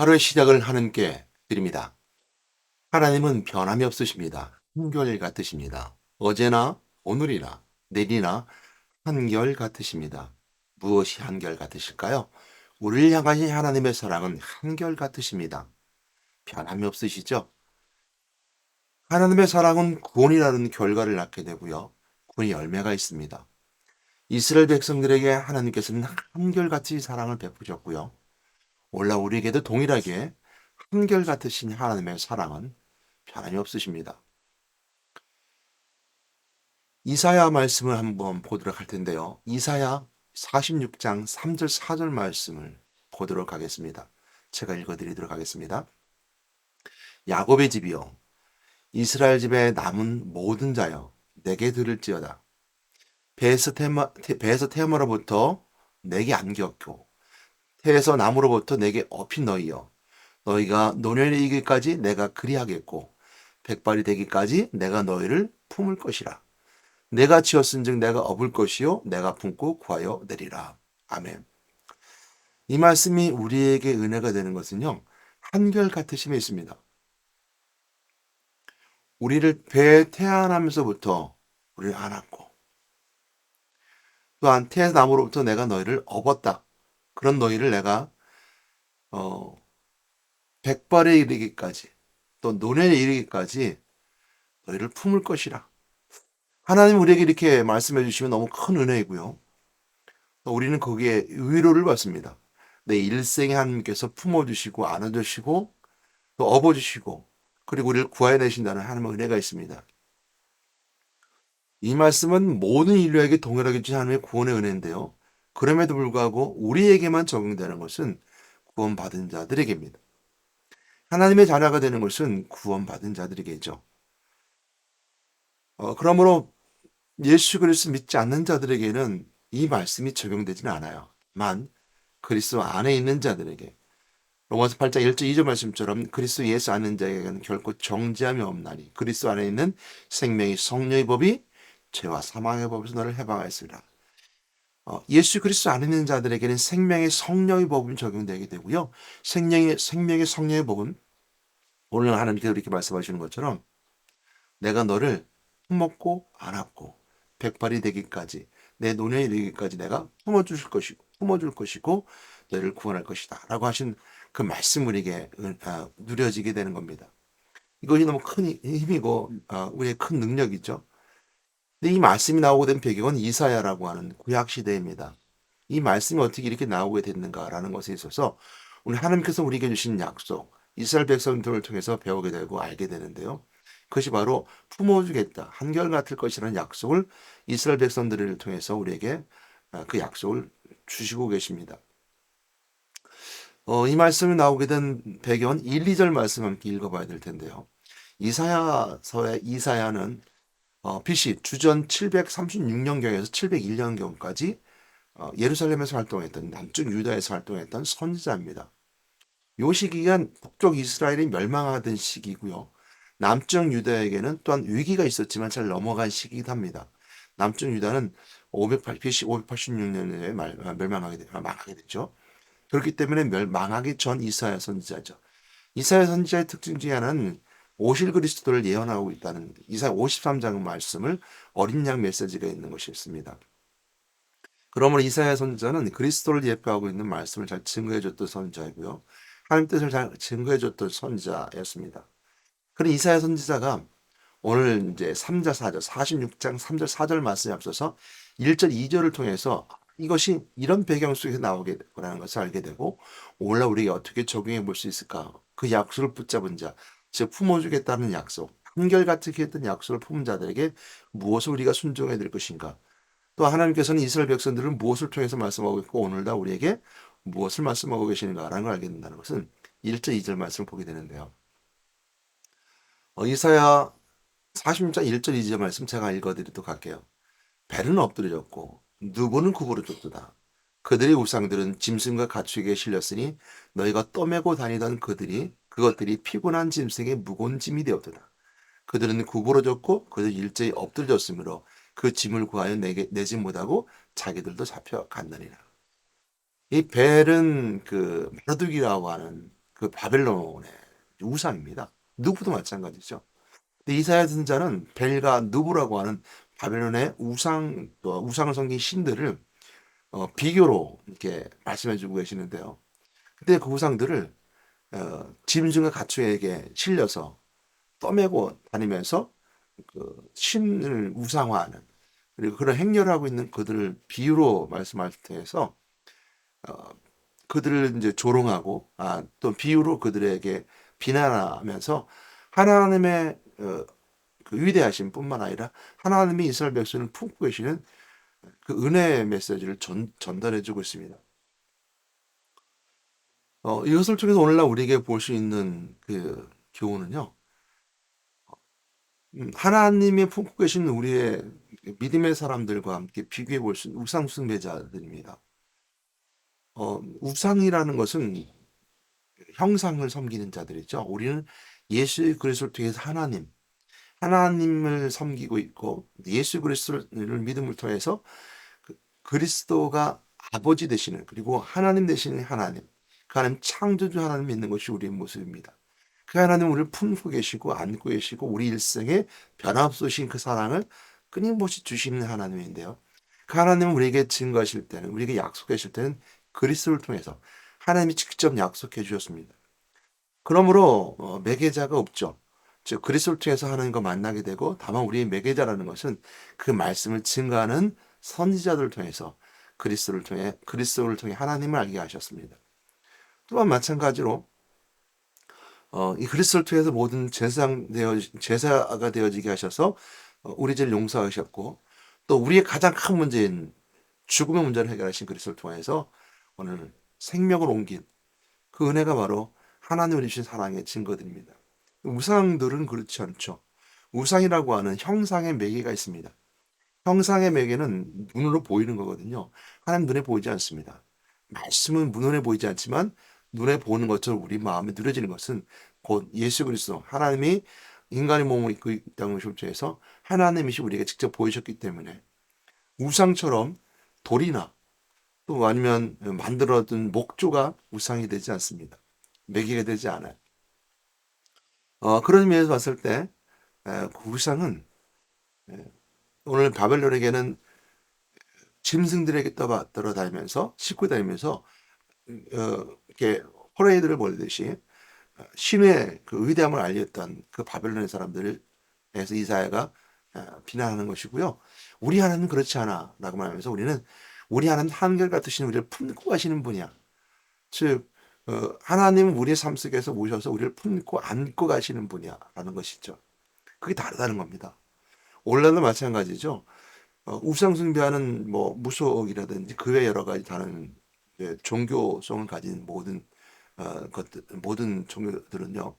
하루의 시작을 하나님께 드립니다. 하나님은 변함이 없으십니다. 한결같으십니다. 어제나 오늘이나 내일이나 한결같으십니다. 무엇이 한결같으실까요? 우리를 향하신 하나님의 사랑은 한결같으십니다. 변함이 없으시죠? 하나님의 사랑은 구원이라는 결과를 낳게 되고요. 구원의 열매가 있습니다. 이스라엘 백성들에게 하나님께서는 한결같이 사랑을 베푸셨고요. 오늘 우리에게도 동일하게 한결같으신 하나님의 사랑은 변함이 없으십니다. 이사야 말씀을 한번 보도록 할 텐데요. 이사야 46장 3절 4절 말씀을 보도록 하겠습니다. 제가 읽어드리도록 하겠습니다. 야곱의 집이여 이스라엘 집에 남은 모든 자여 내게 들을지어다. 배에서 태어나로부터 내게 안겼고 태에서 나무로부터 내게 업힌 너희여 너희가 노년에 이기까지 내가 그리하겠고 백발이 되기까지 내가 너희를 품을 것이라. 내가 지었은즉 내가 업을 것이요 내가 품고 구하여 내리라. 아멘. 이 말씀이 우리에게 은혜가 되는 것은요. 한결같으심에 있습니다. 우리를 배에 태어나면서부터 우리를 안았고 또한 태에서 나무로부터 내가 너희를 업었다. 그런 너희를 내가 백발에 이르기까지 또 노년에 이르기까지 너희를 품을 것이라. 하나님 우리에게 이렇게 말씀해 주시면 너무 큰 은혜이고요. 또 우리는 거기에 위로를 받습니다. 내 일생에 하나님께서 품어주시고 안아주시고 또 업어주시고 그리고 우리를 구해내신다는 하나님의 은혜가 있습니다. 이 말씀은 모든 인류에게 동일하게 주신 하나님의 구원의 은혜인데요. 그럼에도 불구하고 우리에게만 적용되는 것은 구원받은 자들에게입니다. 하나님의 자녀가 되는 것은 구원받은 자들에게죠. 그러므로 예수 그리스도 믿지 않는 자들에게는 이 말씀이 적용되지는 않아요. 만 그리스도 안에 있는 자들에게 로마서 8장 1절 2절 말씀처럼 그리스도 예수 아는 자에게는 결코 정죄함이 없나니 그리스도 안에 있는 생명의 성령의 법이 죄와 사망의 법에서 너를 해방하였으리라. 예수 그리스도 안에 있는 자들에게는 생명의 성령의 법이 적용되게 되고요. 생명의 성령의 법은 오늘 하나님께서 이렇게 말씀하시는 것처럼 내가 너를 품었고 안았고 백발이 되기까지 내 노년이 되기까지 내가 품어줄 것이고 너를 구원할 것이다 라고 하신 그 말씀 우리에게 누려지게 되는 겁니다. 이것이 너무 큰 힘이고 우리의 큰 능력이죠. 근데 이 말씀이 나오게 된 배경은 이사야라고 하는 구약 시대입니다. 이 말씀이 어떻게 이렇게 나오게 됐는가라는 것에 있어서 오늘 하나님께서 우리에게 주신 약속, 이스라엘 백성들을 통해서 배우게 되고 알게 되는데요. 그것이 바로 품어주겠다, 한결같을 것이라는 약속을 이스라엘 백성들을 통해서 우리에게 그 약속을 주시고 계십니다. 이 말씀이 나오게 된 배경은 1, 2절 말씀 함께 읽어봐야 될 텐데요. 이사야서의 이사야는 BC 주전 736년경에서 701년경까지 예루살렘에서 활동했던 남쪽 유다에서 활동했던 선지자입니다. 요 시기가 북쪽 이스라엘이 멸망하던 시기고요. 남쪽 유다에게는 또한 위기가 있었지만 잘 넘어간 시기이기도 합니다. 남쪽 유다는 BC 586년에 망하게 됐죠. 그렇기 때문에 망하기 전 이사야 선지자죠. 이사야 선지자의 특징 중에 하나는 오실 그리스도를 예언하고 있다는 이사야 53장 말씀을 어린 양 메시지가 있는 것이 있습니다. 그러므로 이사야 선지자는 그리스도를 예표하고 있는 말씀을 잘 증거해줬던 선지자이고요. 하나님 뜻을 잘 증거해줬던 선지자였습니다. 그런 이사야 선지자가 오늘 이제 3절 4절 46장 3절 4절 말씀에 앞서서 1절 2절을 통해서 이것이 이런 배경 속에서 나오게 되라는 것을 알게 되고 오늘 우리에게 어떻게 적용해 볼 수 있을까? 그 약속을 붙잡은 자, 즉 품어주겠다는 약속, 한결같이 했던 약속을 품은 자들에게 무엇을 우리가 순종해야 될 것인가? 또 하나님께서는 이스라엘 백성들을 무엇을 통해서 말씀하고 있고 오늘날 우리에게 무엇을 말씀하고 계시는가라는 걸 알게 된다는 것은 1절 2절 말씀을 보게 되는데요. 이사야 46장 1절 2절 말씀 제가 읽어드리도록 할게요. 배는 엎드려졌고 누구는 구부러졌도다. 그들의 우상들은 짐승과 가축에게 실렸으니 너희가 떠매고 다니던 그것들이 피곤한 짐승의 무거운 짐이 되었도다. 그들은 구부러졌고 그들 일제히 엎드려졌으므로 그 짐을 구하여 내지 못하고 자기들도 잡혀갔느니라. 이 벨은 그 마르둑이라고 하는 그 바벨론의 우상입니다. 누구도 마찬가지죠. 근데 이사야 선지자는 벨과 느부라고 하는 바벨론의 또 우상을 섬긴 신들을 비교로 이렇게 말씀해주고 계시는데요. 근데 그 우상들을 짐승과 가축에게 실려서 떠매고 다니면서 그 신을 우상화하는, 그리고 그런 행렬을 하고 있는 그들을 비유로 말씀할 때에서 어, 그들을 이제 조롱하고 또 비유로 그들에게 비난하면서 하나님의 그 위대하신 뿐만 아니라 하나님이 이스라엘 백성을 품고 계시는 그 은혜의 메시지를 전달해주고 있습니다. 이것을 통해서 오늘날 우리에게 볼 수 있는 그 교훈은요. 하나님이 품고 계신 우리의 믿음의 사람들과 함께 비교해 볼 수 있는 우상 숭배자들입니다. 우상이라는 것은 형상을 섬기는 자들이죠. 우리는 예수 그리스도를 통해서 하나님을 섬기고 있고, 예수 그리스도를 믿음을 통해서 그리스도가 아버지 되시는, 그리고 하나님 되시는 하나님, 그 하나님 창조주 하나님 믿는 것이 우리의 모습입니다. 그 하나님 우리를 품고 계시고 안고 계시고 우리 일생에 변함없으신 그 사랑을 끊임없이 주시는 하나님인데요. 그 하나님은 우리에게 증거하실 때는, 우리에게 약속하실 때는 그리스도를 통해서 하나님이 직접 약속해 주셨습니다. 그러므로 매개자가 없죠. 즉 그리스도를 통해서 하나님과 만나게 되고, 다만 우리의 매개자라는 것은 그 말씀을 증거하는 선지자들을 통해서 그리스도를 통해 하나님을 알게 하셨습니다. 또한 마찬가지로 이 그리스도를 통해서 모든 제사가 되어지게 하셔서 우리 죄를 용서하셨고, 또 우리의 가장 큰 문제인 죽음의 문제를 해결하신 그리스도를 통해서 오늘 생명을 옮긴 그 은혜가 바로 하나님을 주신 사랑의 증거들입니다. 우상들은 그렇지 않죠. 우상이라고 하는 형상의 매개가 있습니다. 형상의 매개는 눈으로 보이는 거거든요. 하나님 눈에 보이지 않습니다. 말씀은 눈에 보이지 않지만 눈에 보는 것처럼 우리 마음에 느려지는 것은 곧 예수 그리스도, 하나님이 인간의 몸을 입고 있다는 것을 통해서 하나님이시 우리에게 직접 보이셨기 때문에 우상처럼 돌이나 또 아니면 만들어둔 목조가 우상이 되지 않습니다. 매개가 되지 않아요. 그런 의미에서 봤을 때 그 우상은 오늘 바벨론에게는 짐승들에게 떨어다니면서 싣고 다니면서 이렇게 퍼레이드를 벌이듯이 신의 그 위대함을 알렸던 그 바벨론의 사람들에서 이사야가 비난하는 것이고요. 우리 하나님은 그렇지 않아라고 말하면서 우리 하나님 한결같으신 우리를 품고 가시는 분이야. 즉 하나님은 우리의 삶 속에서 오셔서 우리를 품고 안고 가시는 분이야라는 것이죠. 그게 다르다는 겁니다. 오늘날도 마찬가지죠. 우상 숭배하는 뭐 무속이라든지 그 외 여러 가지 다른 종교성을 가진 모든 종교들은요,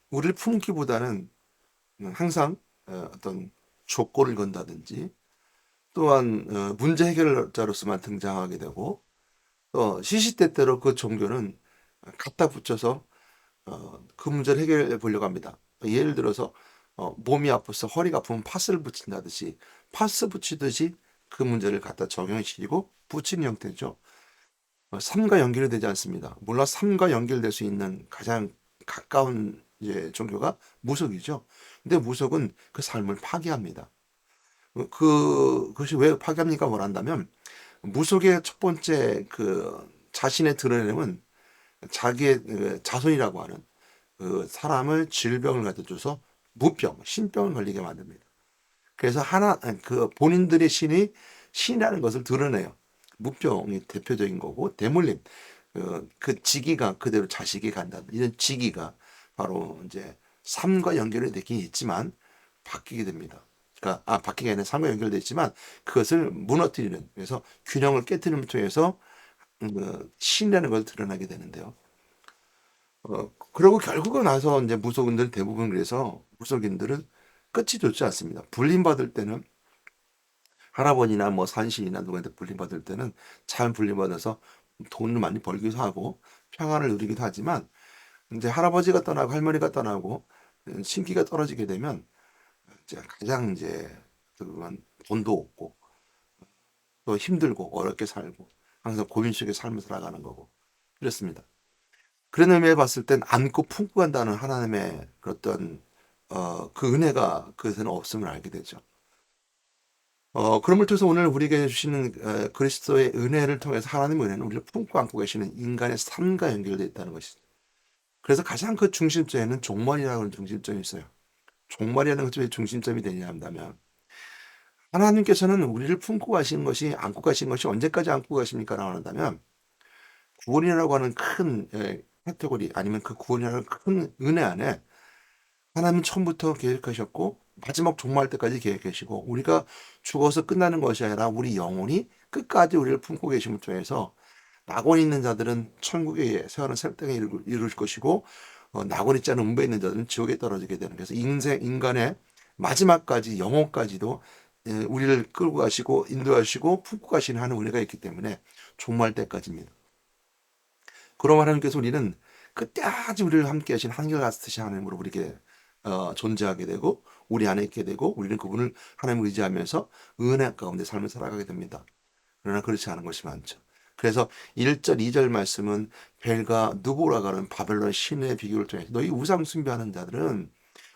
우리를 품기보다는 항상 어떤 조건을 건다든지, 또한 문제 해결자로서만 등장하게 되고, 또 시시때때로 그 종교는 갖다 붙여서 그 문제를 해결해 보려고 합니다. 예를 들어서 몸이 아파서 허리가 아프면 파스를 붙인다듯이, 파스 붙이듯이 그 문제를 갖다 적용시키고 붙이는 형태죠. 삶과 연결이 되지 않습니다. 물론 삶과 연결될 수 있는 가장 가까운 이제 종교가 무속이죠. 근데 무속은 그 삶을 파괴합니다. 그것이 왜 파괴합니까? 뭐란다면 무속의 첫 번째 그 자신의 드러냄은 자기의 그 자손이라고 하는 그 사람을 질병을 갖다 줘서 신병을 걸리게 만듭니다. 그래서 그 본인들의 신이라는 것을 드러내요. 무병이 대표적인 거고, 대물림, 그 직위가 그대로 자식이 간다는 이런 직위가 바로 이제 삶과 연결이 되긴 있지만 바뀌게 됩니다. 그러니까 바뀌게 아니라 삶과 연결되어 있지만 그것을 무너뜨리는, 그래서 균형을 깨뜨림을 통해서 신이라는 걸 드러나게 되는데요. 그리고 결국은 나서 이제 무속인들 대부분, 그래서 무속인들은 끝이 좋지 않습니다. 불림받을 때는 할아버지나 뭐 산신이나 누구한테 불림받을 때는 잘 불림받아서 돈을 많이 벌기도 하고 평안을 누리기도 하지만, 이제 할아버지가 떠나고 할머니가 떠나고 신기가 떨어지게 되면 이제 가장 이제 그건 돈도 없고 또 힘들고 어렵게 살고 항상 고민 속에 삶을 살아가는 거고, 그렇습니다. 그런 의미에 봤을 땐 안고 품고 간다는 하나님의 그 어떤 그 은혜가 그것에는 없음을 알게 되죠. 그럼을 통해서 오늘 우리에게 주시는 그리스도의 은혜를 통해서 하나님의 은혜는 우리를 품고 안고 계시는 인간의 삶과 연결되어 있다는 것이죠. 그래서 가장 그 중심점에는 종말이라고 하는 중심점이 있어요. 종말이라는 것이 왜 중심점이 되냐 한다면 하나님께서는 우리를 품고 가신 것이 안고 가신 것이 언제까지 안고 가십니까? 라고 한다면 구원이라고 하는 큰 카테고리 아니면 그 구원이라는 큰 은혜 안에 하나님은 처음부터 계획하셨고 마지막 종말 때까지 계획하시고 우리가 죽어서 끝나는 것이 아니라 우리 영혼이 끝까지 우리를 품고 계심을 통해서 낙원 있는 자들은 천국에 세워는 새 땅에 이룰 것이고 낙원 있지 않은 음부에 있는 자들은 지옥에 떨어지게 되는 그래서 인간의 마지막까지 영혼까지도 우리를 끌고 가시고 인도하시고 품고 가시는 하는 은혜가 있기 때문에 종말 때까지입니다. 그럼 하나님께서 우리는 끝까지 우리를 함께 하신 한결같으신 하나님으로 우리에게 존재하게 되고 우리 안에 있게 되고 우리는 그분을 하나님을 의지하면서 은혜 가운데 삶을 살아가게 됩니다. 그러나 그렇지 않은 것이 많죠. 그래서 1절, 2절 말씀은 벨과 누보라고 하는 바벨론 신의 비교를 통해서 너희 우상 숭배하는 자들은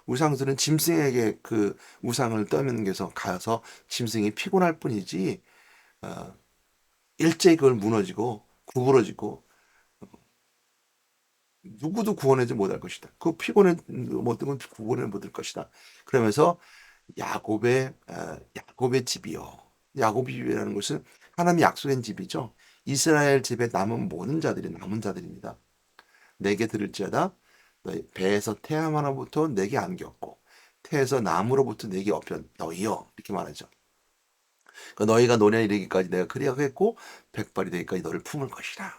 우상들은 짐승에게 그 우상을 떠넘겨서 가서 짐승이 피곤할 뿐이지 어, 일제히 그걸 무너지고 구부러지고 누구도 구원하지 못할 것이다. 그 피곤해 못된 건 구원을 못할 것이다. 그러면서 야곱의 집이요. 야곱의 집이라는 것은 하나님이 약속한 집이죠. 이스라엘 집에 남은 모든 자들이 남은 자들입니다. 내게 들을지어다 너희 배에서 태양 하나부터 내게 안겼고 태에서 나무로부터 내게 업혀 너희여 이렇게 말하죠. 그 너희가 노년에 이르기까지 내가 그리하겠고 백발이 되기까지 너를 품을 것이라.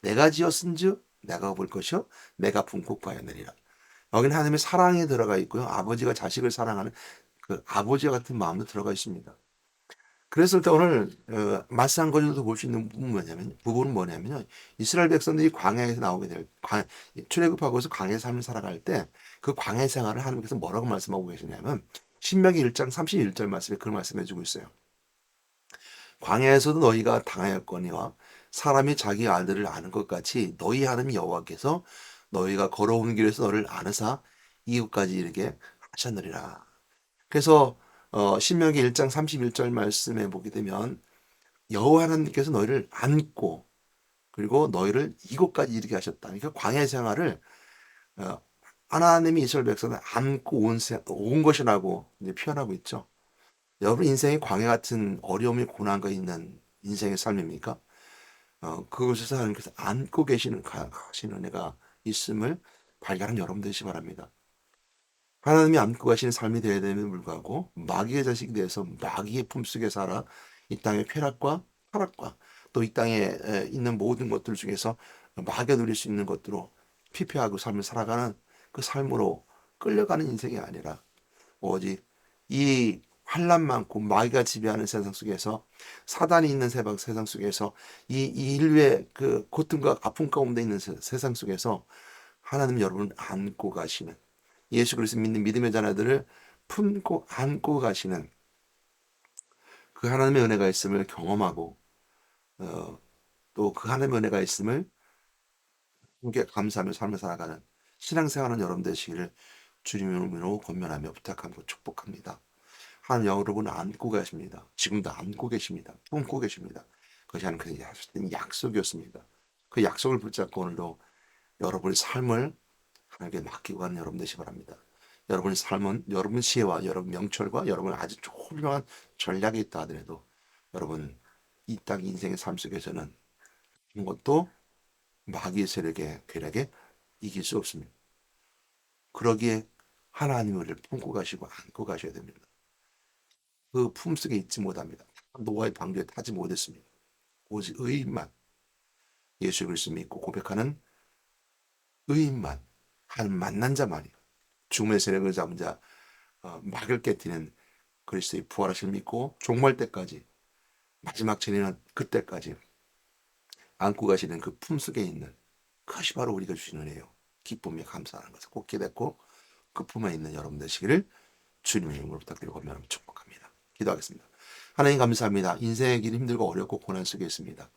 내가 지었은즉 내가 볼 것이요 내가 품고 과연느니라. 여기는 하나님의 사랑이 들어가 있고요. 아버지가 자식을 사랑하는 그 아버지와 같은 마음도 들어가 있습니다. 그래서 일단 오늘 말씀 한 가지도 볼 수 있는 부분은 뭐냐면요. 이스라엘 백성들이 광야에서 나오게 될 출애굽하고서 광야 삶을 살아갈 때 그 광야 생활을 하나님께서 뭐라고 말씀하고 계시냐면 신명기 1장 31절 말씀에 그런 말씀해 주고 있어요. 광야에서도 너희가 당하였거니와 사람이 자기 아들을 아는 것 같이 너희 하나님 여호와께서 너희가 걸어오는 길에서 너를 아느사 이곳까지 이르게 하셨느니라. 그래서 신명기 1장 31절 말씀에 보게 되면 여호와 하나님께서 너희를 안고 그리고 너희를 이곳까지 이르게 하셨다. 그러니까 광야 생활을 어, 하나님이 이스라엘 백성을 안고 온 것이라고 이제 표현하고 있죠. 여러분 인생이 광야 같은 어려움이 고난과 있는 인생의 삶입니까? 그곳에서 하나님께서 안고 가시는 은혜가 있음을 발견한 여러분 되시기 바랍니다. 하나님이 안고 가시는 삶이 되어야 됨에 불구하고 마귀의 자식이 되어서 마귀의 품속에 살아 이 땅의 쾌락과 타락과 또 이 땅에 있는 모든 것들 중에서 마귀가 누릴 수 있는 것들로 피폐하고 삶을 살아가는 그 삶으로 끌려가는 인생이 아니라 오직 이 환란 많고 마귀가 지배하는 세상 속에서 사단이 있는 세상 속에서 이 인류의 그 고통과 아픔 가운데 있는 세상 속에서 하나님 여러분을 안고 가시는 예수 그리스도 믿는 믿음의 자녀들을 품고 안고 가시는 그 하나님의 은혜가 있음을 경험하고 또 그 하나님의 은혜가 있음을 함께 감사하며 삶을 살아가는 신앙생활은 여러분 되시기를 주님의 이름으로 권면하며 부탁하고 축복합니다. 하나님 여러분을 안고 계십니다. 지금도 안고 계십니다. 품고 계십니다. 그것이 하나님께서 하셨던 약속이었습니다. 그 약속을 붙잡고 오늘도 여러분의 삶을 하나님께 맡기고 가는 여러분 되시기 바랍니다. 여러분의 삶은 여러분 시혜와 여러분 명철과 여러분 아주 훌륭한 전략이 있다 하더라도 여러분 이 땅 인생의 삶 속에서는 아무것도 마귀의 세력의 괴력에 이길 수 없습니다. 그러기에 하나님을 품고 가시고 안고 가셔야 됩니다. 그 품속에 있지 못합니다. 노아의 방주에 타지 못했습니다. 오직 의인만 예수 그리스도 믿고 고백하는 의인만 한 만난 자만이 죽음의 세력을 잡은 자 막을 깨뜨리는 그리스도의 부활하심을 믿고 종말 때까지 마지막 진리는 그때까지 안고 가시는 그 품속에 있는 그것이 바로 우리가 주시는 은혜요. 기쁨에 감사하는 것을 꼭 깨닫고 그 품에 있는 여러분 되시기를 주님의 이름으로 부탁드리고 권면하며 축복합니다. 기도하겠습니다. 하나님 감사합니다. 인생의 길 힘들고 어렵고 고난 속에 있습니다.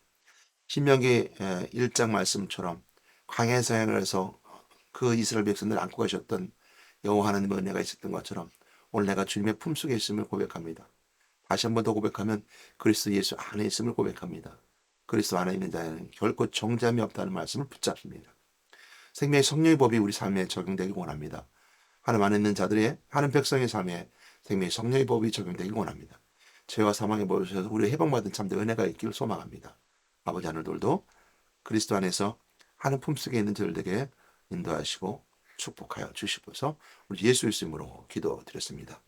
신명기 1장 말씀처럼 광야에서 행해서 그 이스라엘 백성들 안고 가셨던 여호와 하나님의 은혜가 있었던 것처럼 오늘 내가 주님의 품속에 있음을 고백합니다. 다시 한 번 더 고백하면 그리스도 예수 안에 있음을 고백합니다. 그리스도 안에 있는 자에는 결코 정죄함이 없다는 말씀을 붙잡습니다. 생명의 성령의 법이 우리 삶에 적용되길 원합니다. 하나님 안에 있는 자들의 하나님 백성의 삶에 생명의 성령의 법이 적용되길 원합니다. 죄와 사망의 법에서 우리 해방받은 참된 은혜가 있기를 소망합니다. 아버지 하늘들도 그리스도 안에서 하나님 품속에 있는 저들에게 인도하시고 축복하여 주시고서 우리 예수 이름으로 기도드렸습니다.